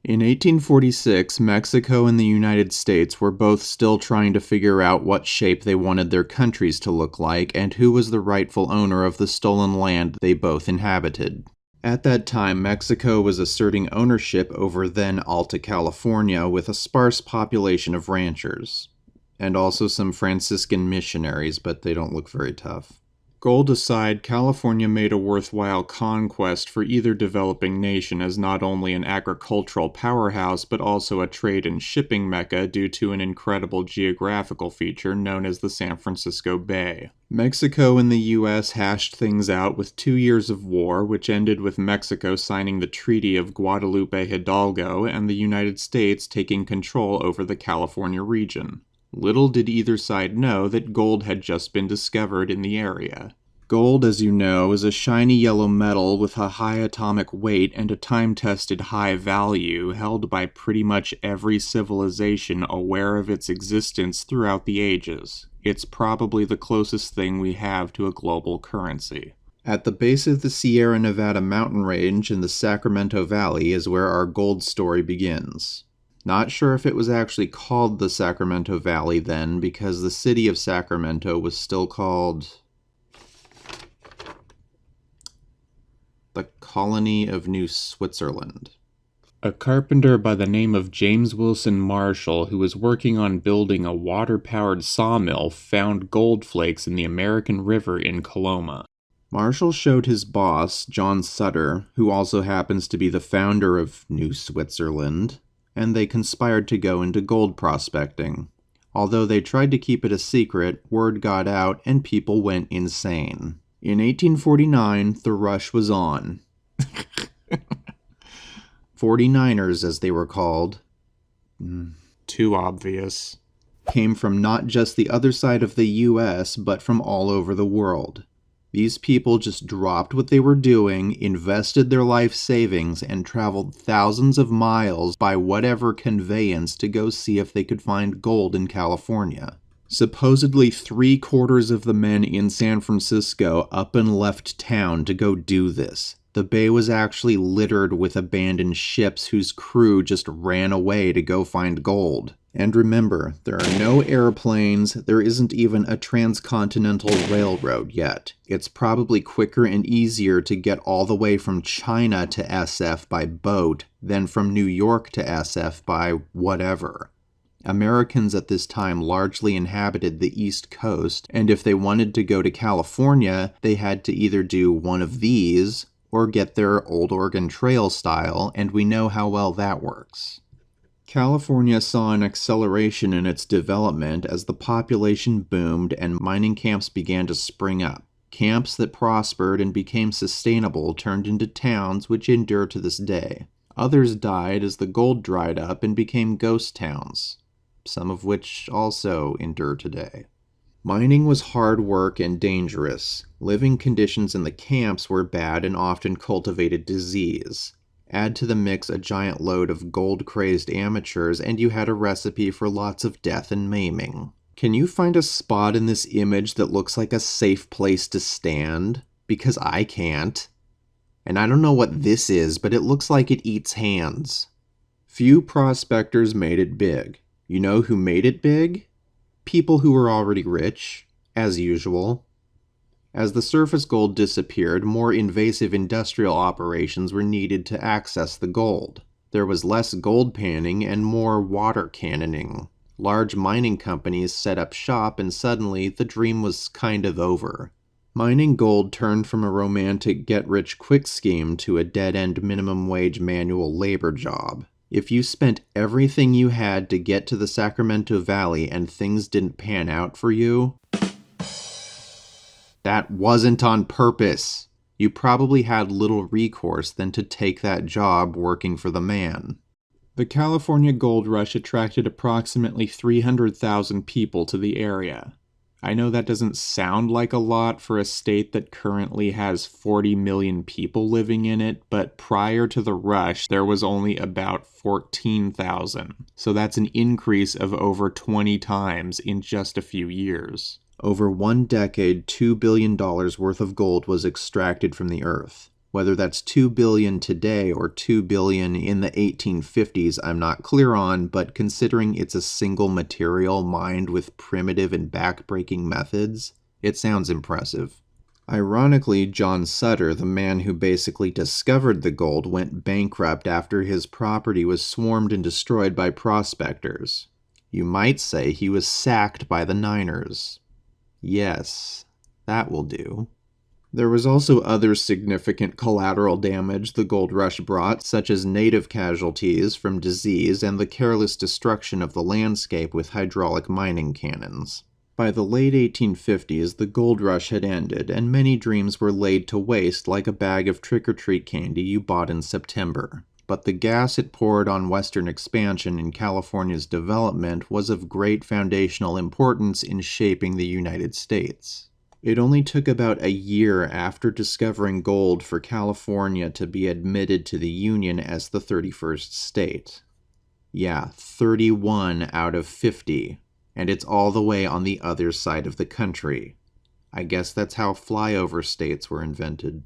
In 1846, Mexico and the United States were both still trying to figure out what shape they wanted their countries to look like and who was the rightful owner of the stolen land they both inhabited. At that time, Mexico was asserting ownership over then Alta California with a sparse population of ranchers, and also some Franciscan missionaries, but they don't look very tough. Gold aside, California made a worthwhile conquest for either developing nation as not only an agricultural powerhouse but also a trade and shipping mecca due to an incredible geographical feature known as the San Francisco Bay. Mexico and the U.S. hashed things out with 2 years of war, which ended with Mexico signing the Treaty of Guadalupe Hidalgo and the United States taking control over the California region. Little did either side know that gold had just been discovered in the area. Gold, as you know, is a shiny yellow metal with a high atomic weight and a time-tested high value held by pretty much every civilization aware of its existence throughout the ages. It's probably the closest thing we have to a global currency. At the base of the Sierra Nevada mountain range in the Sacramento Valley is where our gold story begins. Not sure if it was actually called the Sacramento Valley then, because the city of Sacramento was still called the Colony of New Switzerland. A carpenter by the name of James Wilson Marshall, who was working on building a water-powered sawmill, found gold flakes in the American River in Coloma. Marshall showed his boss, John Sutter, who also happens to be the founder of New Switzerland, and they conspired to go into gold prospecting. Although they tried to keep it a secret, word got out and people went insane. In 1849, the rush was on. 49ers, as they were called, too obvious, came from not just the other side of the US, but from all over the world. These people just dropped what they were doing, invested their life savings, and traveled thousands of miles by whatever conveyance to go see if they could find gold in California. Supposedly 3/4 of the men in San Francisco up and left town to go do this. The bay was actually littered with abandoned ships whose crew just ran away to go find gold. And remember, there are no airplanes, there isn't even a transcontinental railroad yet. It's probably quicker and easier to get all the way from China to SF by boat than from New York to SF by whatever. Americans at this time largely inhabited the East Coast, and if they wanted to go to California, they had to either do one of these or get their Old Oregon Trail style, and we know how well that works. California saw an acceleration in its development as the population boomed and mining camps began to spring up. Camps that prospered and became sustainable turned into towns which endure to this day. Others died as the gold dried up and became ghost towns, some of which also endure today. Mining was hard work and dangerous. Living conditions in the camps were bad and often cultivated disease. Add to the mix a giant load of gold-crazed amateurs, and you had a recipe for lots of death and maiming. Can you find a spot in this image that looks like a safe place to stand? Because I can't. And I don't know what this is, but it looks like it eats hands. Few prospectors made it big. You know who made it big? People who were already rich, as usual. As the surface gold disappeared, more invasive industrial operations were needed to access the gold. There was less gold panning and more water cannoning. Large mining companies set up shop and suddenly the dream was kind of over. Mining gold turned from a romantic get-rich-quick scheme to a dead-end minimum wage manual labor job. If you spent everything you had to get to the Sacramento Valley and things didn't pan out for you, that wasn't on purpose. You probably had little recourse than to take that job working for the man. The California gold rush attracted approximately 300,000 people to the area. I know that doesn't sound like a lot for a state that currently has 40 million people living in it, but prior to the rush, there was only about 14,000. So that's an increase of over 20 times in just a few years. Over 1 decade, $2 billion worth of gold was extracted from the earth. Whether that's 2 billion today or 2 billion in the 1850s, I'm not clear on, but considering it's a single material mined with primitive and backbreaking methods, it sounds impressive. Ironically, John Sutter, the man who basically discovered the gold, went bankrupt after his property was swarmed and destroyed by prospectors. You might say he was sacked by the Niners. Yes, that will do. There was also other significant collateral damage the gold rush brought, such as native casualties from disease and the careless destruction of the landscape with hydraulic mining cannons. By the late 1850s, the gold rush had ended, and many dreams were laid to waste like a bag of trick-or-treat candy you bought in September. But the gas it poured on Western expansion and California's development was of great foundational importance in shaping the United States. It only took about a year after discovering gold for California to be admitted to the Union as the 31st state. Yeah, 31 out of 50. And it's all the way on the other side of the country. I guess that's how flyover states were invented.